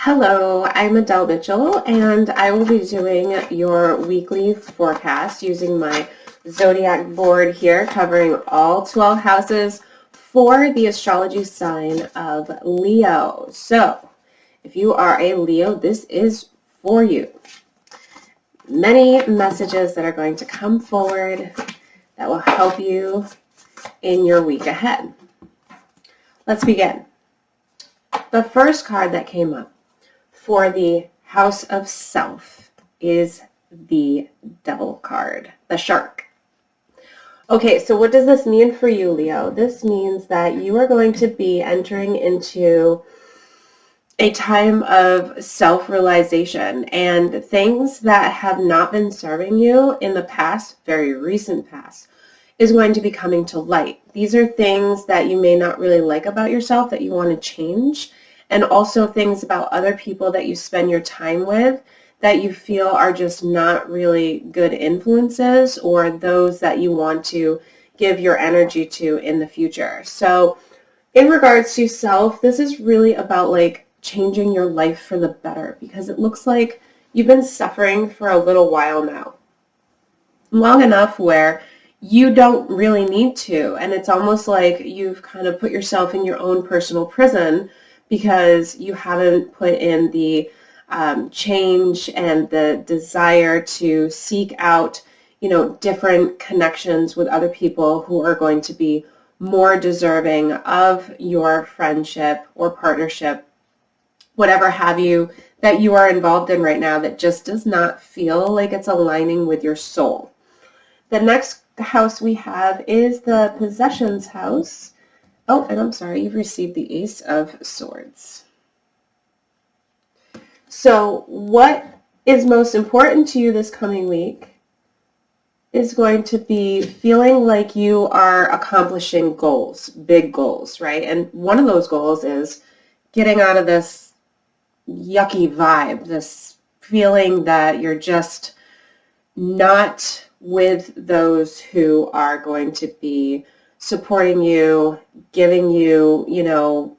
Hello, I'm Adele Mitchell, and I will be doing your weekly forecast using my zodiac board here, covering all 12 houses for the astrology sign of Leo. So, if you are a Leo, this is for you. Many messages that are going to come forward that will help you in your week ahead. Let's begin. The first card that came up for the House of Self is the Devil card, the Shark. Okay, so what does this mean for you, Leo? This means that you are going to be entering into a time of self-realization, and things that have not been serving you in the past, very recent past, is going to be coming to light. These are things that you may not really like about yourself that you want to change, and also things about other people that you spend your time with that you feel are just not really good influences, or those that you want to give your energy to in the future. So in regards to self, this is really about like changing your life for the better, because it looks like you've been suffering for a little while now. Long enough where you don't really need to, and it's almost like you've kind of put yourself in your own personal prison because you haven't put in the change and the desire to seek out, different connections with other people who are going to be more deserving of your friendship or partnership, whatever have you, that you are involved in right now that just does not feel like it's aligning with your soul. The next house we have is the Possessions house. Oh, and I'm sorry, you've received the Ace of Swords. So what is most important to you this coming week is going to be feeling like you are accomplishing goals, big goals, right? And one of those goals is getting out of this yucky vibe, this feeling that you're just not with those who are going to be supporting you, giving you,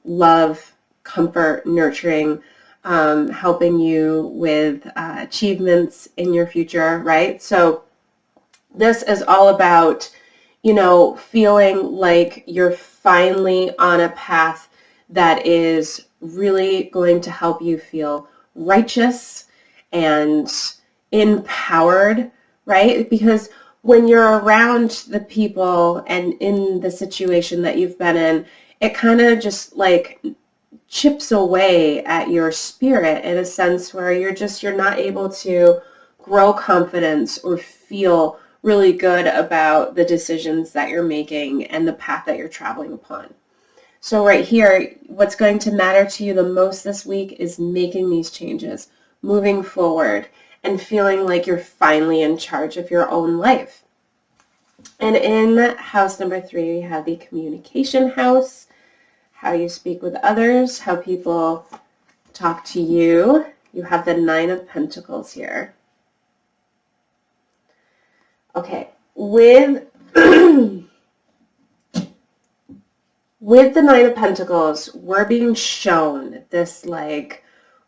love, comfort, nurturing, helping you with achievements in your future, right? So this is all about, feeling like you're finally on a path that is really going to help you feel righteous and empowered, right? Because when you're around the people and in the situation that you've been in, it kind of just like chips away at your spirit in a sense where you're not able to grow confidence or feel really good about the decisions that you're making and the path that you're traveling upon. So right here, what's going to matter to you the most this week is making these changes, moving forward, and feeling like you're finally in charge of your own life. And in house number 3, we have the communication house, how you speak with others, how people talk to you. You have the 9 of Pentacles here. Okay, with with the 9 of Pentacles, we're being shown this like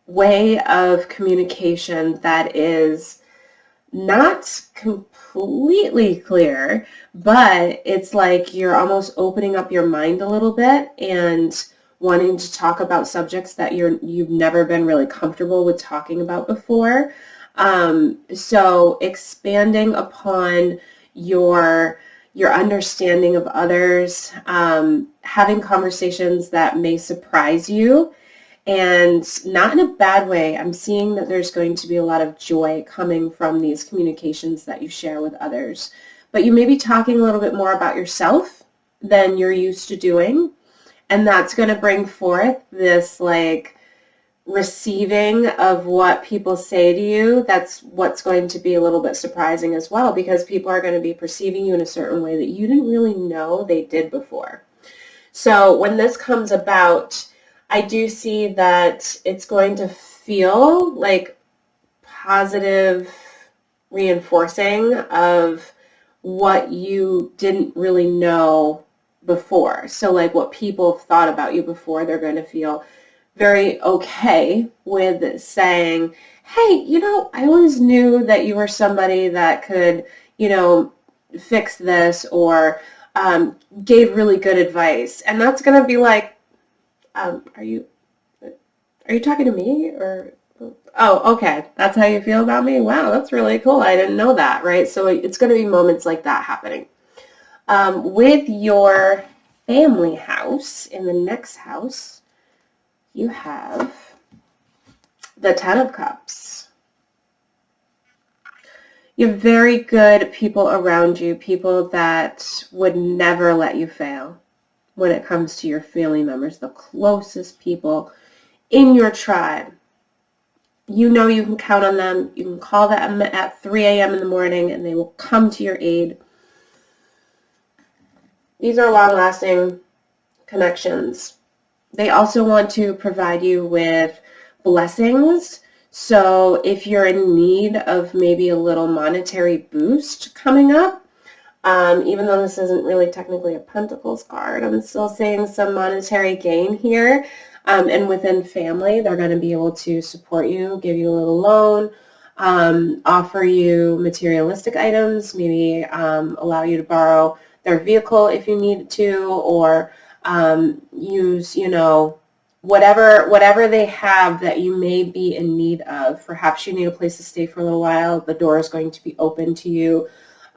way of communication that is not completely clear, but it's like you're almost opening up your mind a little bit and wanting to talk about subjects that you've never been really comfortable with talking about before. So expanding upon your understanding of others, having conversations that may surprise you, and not in a bad way. I'm seeing that there's going to be a lot of joy coming from these communications that you share with others. But you may be talking a little bit more about yourself than you're used to doing, and that's going to bring forth this like receiving of what people say to you. That's what's going to be a little bit surprising as well, because people are going to be perceiving you in a certain way that you didn't really know they did before. So when this comes about, I do see that it's going to feel like positive reinforcing of what you didn't really know before. So like what people thought about you before, they're going to feel very okay with saying, hey, I always knew that you were somebody that could, fix this, or gave really good advice. And that's going to be like, are you talking to me? Or, oh, okay, that's how you feel about me? Wow, that's really cool. I didn't know that, right? So it's going to be moments like that happening. With your family house, in the next house, you have the Ten of Cups. You have very good people around you, people that would never let you fail when it comes to your family members, the closest people in your tribe. You know you can count on them. You can call them at 3 a.m. in the morning and they will come to your aid. These are long-lasting connections. They also want to provide you with blessings. So if you're in need of maybe a little monetary boost coming up, even though this isn't really technically a Pentacles card, I'm still seeing some monetary gain here. And within family, they're going to be able to support you, give you a little loan, offer you materialistic items, maybe allow you to borrow their vehicle if you need to, or use, whatever they have that you may be in need of. Perhaps you need a place to stay for a little while. The door is going to be open to you.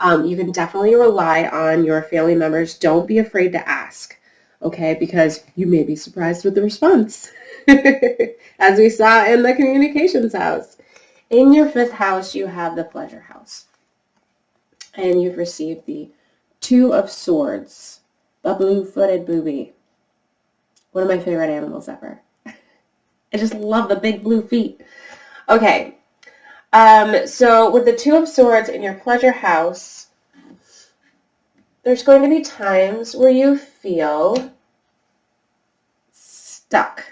You can definitely rely on your family members. Don't be afraid to ask, okay, because you may be surprised with the response, as we saw in the communications house. In your fifth house, you have the pleasure house, and you've received the Two of Swords, the blue-footed booby. One of my favorite animals ever. I just love the big blue feet. Okay, so with the Two of Swords in your pleasure house, there's going to be times where you feel stuck.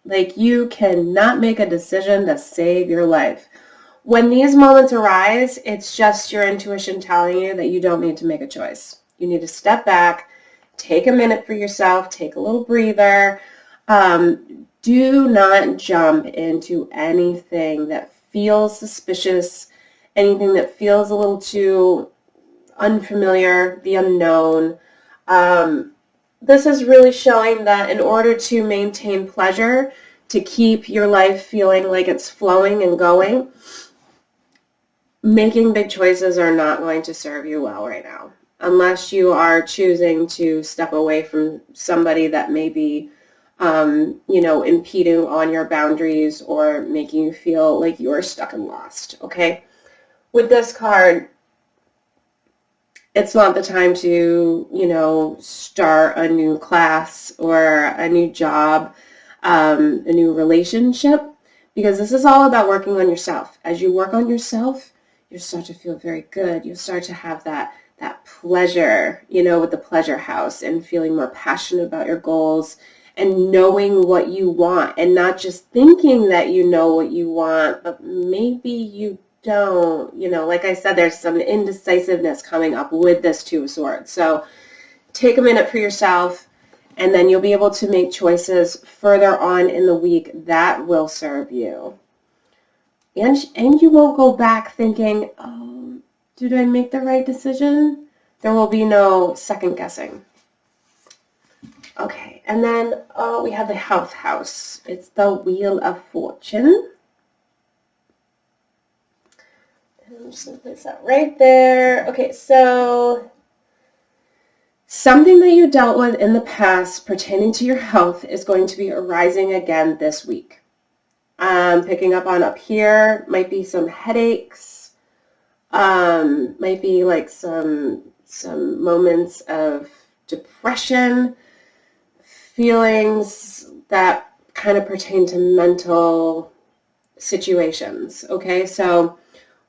Like you cannot make a decision to save your life. When these moments arise, it's just your intuition telling you that you don't need to make a choice. You need to step back, take a minute for yourself, take a little breather. Do not jump into anything that feels suspicious, anything that feels a little too unfamiliar, the unknown. This is really showing that in order to maintain pleasure, to keep your life feeling like it's flowing and going, making big choices are not going to serve you well right now, unless you are choosing to step away from somebody that may be, impeding on your boundaries or making you feel like you're stuck and lost, okay? With this card, it's not the time to, start a new class or a new job, a new relationship, because this is all about working on yourself. As you work on yourself, you start to feel very good. You start to have that pleasure, with the pleasure house, and feeling more passionate about your goals and knowing what you want, and not just thinking that you know what you want, but maybe you don't. Like I said, there's some indecisiveness coming up with this Two of Swords. So take a minute for yourself, and then you'll be able to make choices further on in the week that will serve you. And you won't go back thinking, oh, did I make the right decision? There will be no second guessing. Okay, and then we have the health house. It's the Wheel of Fortune. And I'm just going to place that right there. Okay, so something that you dealt with in the past pertaining to your health is going to be arising again this week. Picking up on up here, might be some headaches, might be like some moments of depression, feelings that kind of pertain to mental situations, okay? So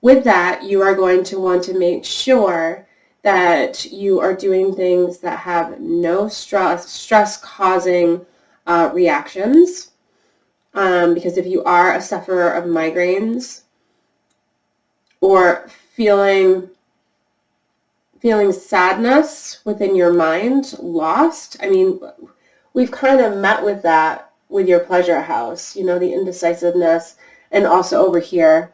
with that, you are going to want to make sure that you are doing things that have no stress-causing reactions. Because if you are a sufferer of migraines or feeling sadness within your mind, lost, I mean, we've kind of met with that with your pleasure house, you know, the indecisiveness, and also over here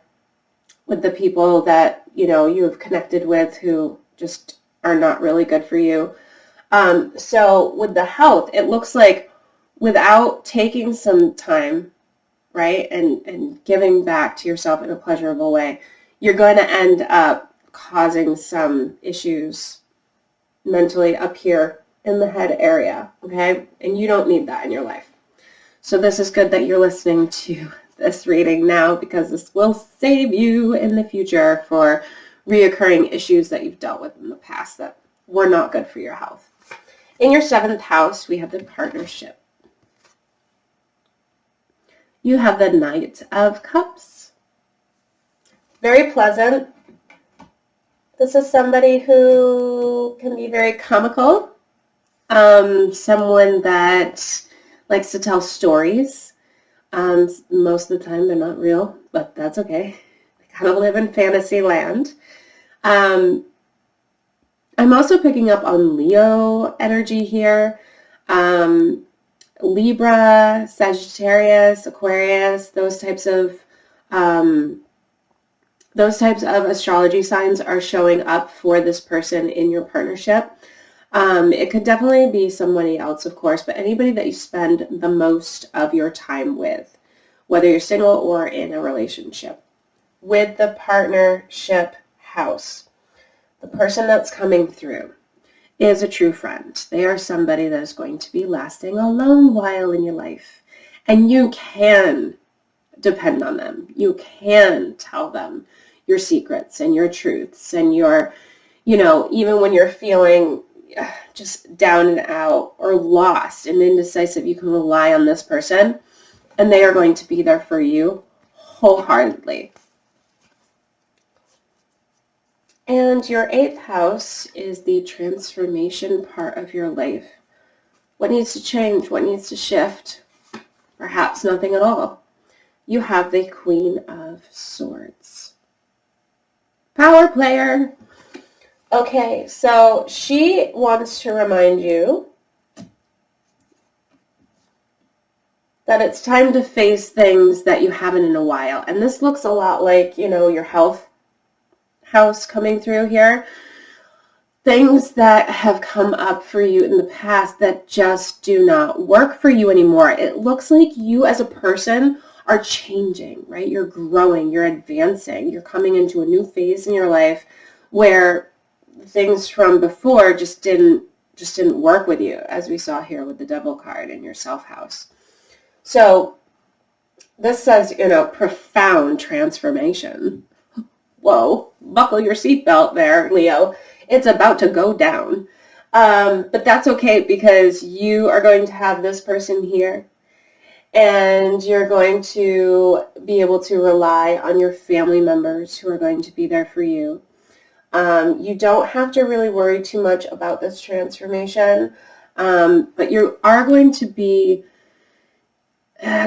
with the people that, you know, you have connected with who just are not really good for you. So with the health, it looks like without taking some time, right, and giving back to yourself in a pleasurable way, you're going to end up causing some issues mentally up here in the head area, okay? And you don't need that in your life. So this is good that you're listening to this reading now, because this will save you in the future for reoccurring issues that you've dealt with in the past that were not good for your health. In your 7th house, we have the partnership. You have the Knight of Cups. Very pleasant. This is somebody who can be very comical, someone that likes to tell stories. Most of the time they're not real, but that's okay. They kind of live in fantasy land. I'm also picking up on Leo energy here. Libra, Sagittarius, Aquarius, those types of astrology signs are showing up for this person in your partnership. It could definitely be somebody else, of course, but anybody that you spend the most of your time with, whether you're single or in a relationship. With the partnership house, the person that's coming through is a true friend. They are somebody that is going to be lasting a long while in your life, and you can depend on them. You can tell them your secrets and your truths and your, you know, even when you're feeling just down and out or lost and indecisive, you can rely on this person, and they are going to be there for you wholeheartedly. And your 8th house is the transformation part of your life. What needs to change? What needs to shift? Perhaps nothing at all. You have the Queen of Swords. Power player. Okay, so she wants to remind you that it's time to face things that you haven't in a while. And this looks a lot like, you know, your health house coming through here. Things that have come up for you in the past that just do not work for you anymore. It looks like you as a person are changing, right? You're growing, you're advancing, you're coming into a new phase in your life where things from before just didn't work with you, as we saw here with the Devil card in your self house. So this says, you know, profound transformation. Whoa, buckle your seatbelt there, Leo. It's about to go down. But that's okay, because you are going to have this person here, and you're going to be able to rely on your family members who are going to be there for you. You don't have to really worry too much about this transformation, but you are going to be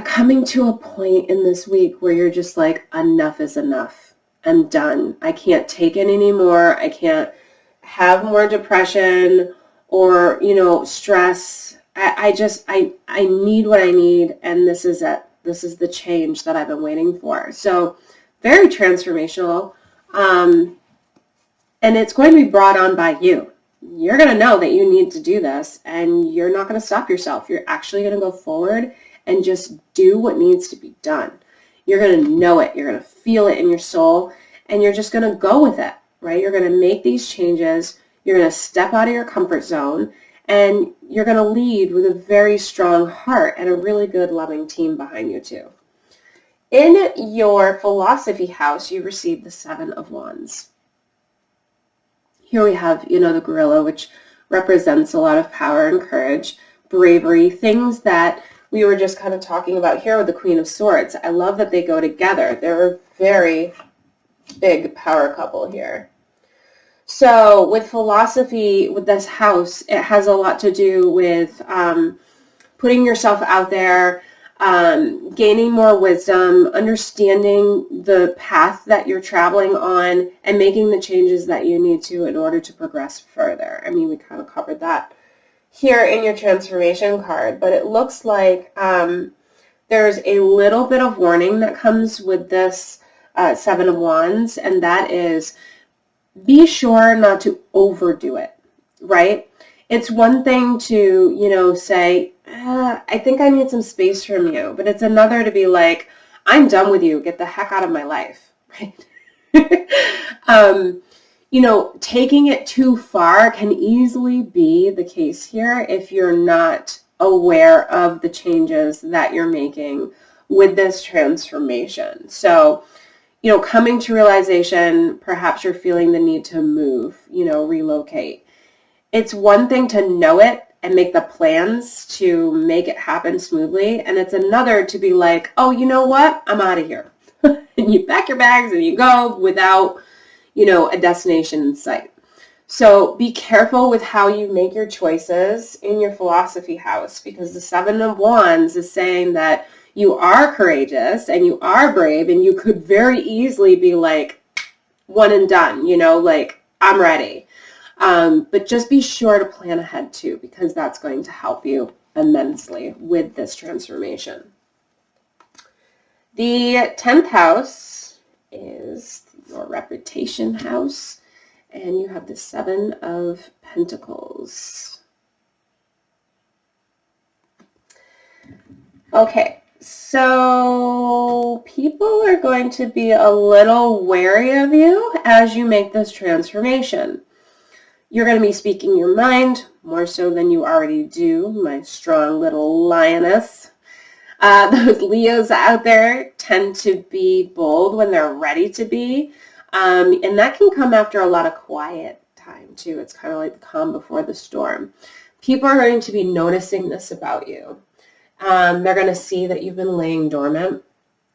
coming to a point in this week where you're just like, enough is enough. I'm done. I can't take it anymore. I can't have more depression or, you know, stress. I need what I need, and this is it. This is the change that I've been waiting for. So very transformational. And it's going to be brought on by you. You're going to know that you need to do this, and you're not going to stop yourself. You're actually going to go forward and just do what needs to be done. You're going to know it. You're going to feel it in your soul, and you're just going to go with it, right? You're going to make these changes. You're going to step out of your comfort zone, and you're going to lead with a very strong heart and a really good, loving team behind you, too. In your philosophy house, you receive the 7 of Wands. Here we have, you know, the gorilla, which represents a lot of power and courage, bravery, things that we were just kind of talking about here with the Queen of Swords. I love that they go together. They're a very big power couple here. So with philosophy, with this house, it has a lot to do with putting yourself out there, gaining more wisdom, understanding the path that you're traveling on, and making the changes that you need to in order to progress further. I mean, we kind of covered that here in your transformation card, but it looks like there's a little bit of warning that comes with this Seven of Wands, and that is be sure not to overdo it, right? It's one thing to, say, I think I need some space from you, but it's another to be like, I'm done with you. Get the heck out of my life, right? Taking it too far can easily be the case here if you're not aware of the changes that you're making with this transformation. So, coming to realization, perhaps you're feeling the need to move, relocate. It's one thing to know it and make the plans to make it happen smoothly, and it's another to be like, oh, you know what? I'm out of here. And you pack your bags and you go without, a destination in sight. So be careful with how you make your choices in your philosophy house, because the Seven of Wands is saying that you are courageous and you are brave, and you could very easily be like, one and done, like, I'm ready. But just be sure to plan ahead too, because that's going to help you immensely with this transformation. The 10th house is your reputation house, and you have the Seven of Pentacles. Okay, so people are going to be a little wary of you as you make this transformation. You're going to be speaking your mind more so than you already do, my strong little lioness. Those Leos out there tend to be bold when they're ready to be, and that can come after a lot of quiet time too. It's kind of like the calm before the storm. People are going to be noticing this about you. They're going to see that you've been laying dormant,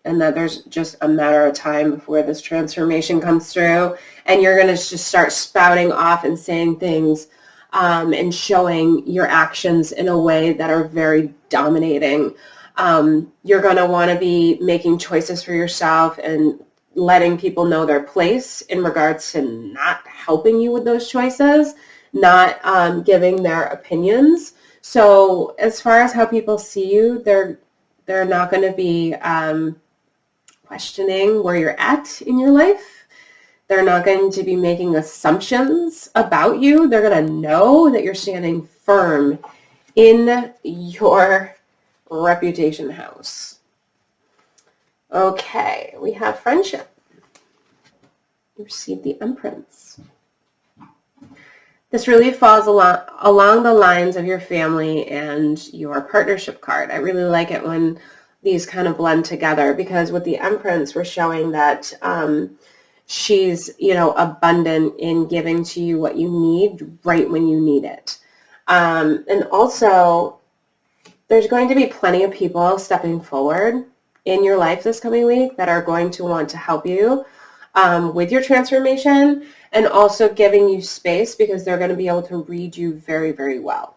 and that there's just a matter of time before this transformation comes through, and you're going to just start spouting off and saying things and showing your actions in a way that are very dominating. You're going to want to be making choices for yourself and letting people know their place in regards to not helping you with those choices, not giving their opinions. So as far as how people see you, they're not going to be questioning where you're at in your life. They're not going to be making assumptions about you. They're going to know that you're standing firm in your reputation house. Okay, we have friendship. You receive the Empress. This really falls along the lines of your family and your partnership card. I really like it when these kind of blend together, because with the Empress, we're showing that she's, abundant in giving to you what you need right when you need it. And also, there's going to be plenty of people stepping forward in your life this coming week that are going to want to help you with your transformation, and also giving you space, because they're going to be able to read you very, very well.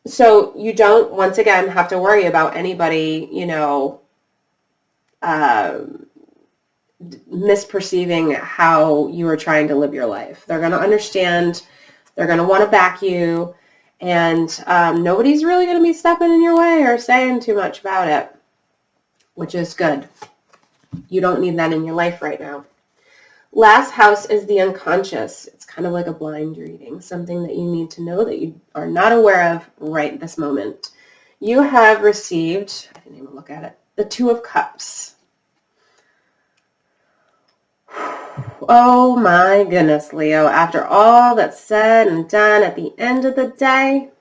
So you don't, once again, have to worry about anybody, misperceiving how you are trying to live your life. They're going to understand. They're going to want to back you. And nobody's really going to be stepping in your way or saying too much about it, which is good. You don't need that in your life right now. Last house is the unconscious. It's kind of like a blind reading, something that you need to know that you are not aware of right this moment. You have received, I didn't even look at it, the Two of Cups. Oh my goodness, Leo. After all that's said and done, at the end of the day,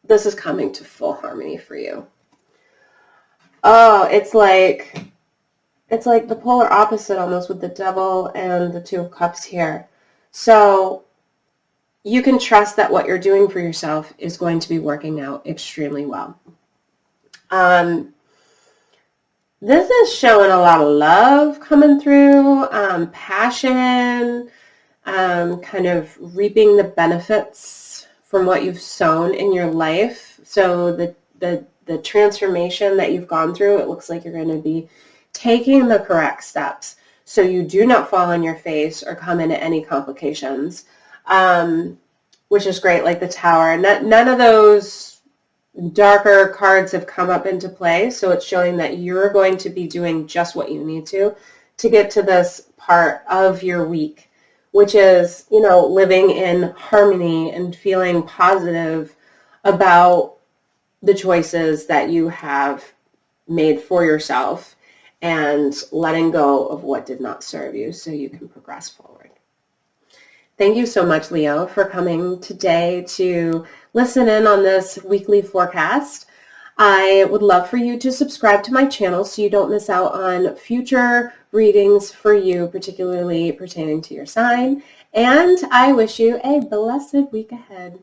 this is coming to full harmony for you. Oh, it's like the polar opposite almost, with the Devil and the Two of Cups here. So you can trust that what you're doing for yourself is going to be working out extremely well. This is showing a lot of love coming through, passion, kind of reaping the benefits from what you've sown in your life. So the transformation that you've gone through, it looks like you're going to be taking the correct steps so you do not fall on your face or come into any complications, which is great, like the Tower. None of those darker cards have come up into play, so it's showing that you're going to be doing just what you need to get to this part of your week, which is, you know, living in harmony and feeling positive about the choices that you have made for yourself and letting go of what did not serve you so you can progress forward. Thank you so much, Leo, for coming today to listen in on this weekly forecast. I would love for you to subscribe to my channel so you don't miss out on future readings for you, particularly pertaining to your sign. And I wish you a blessed week ahead.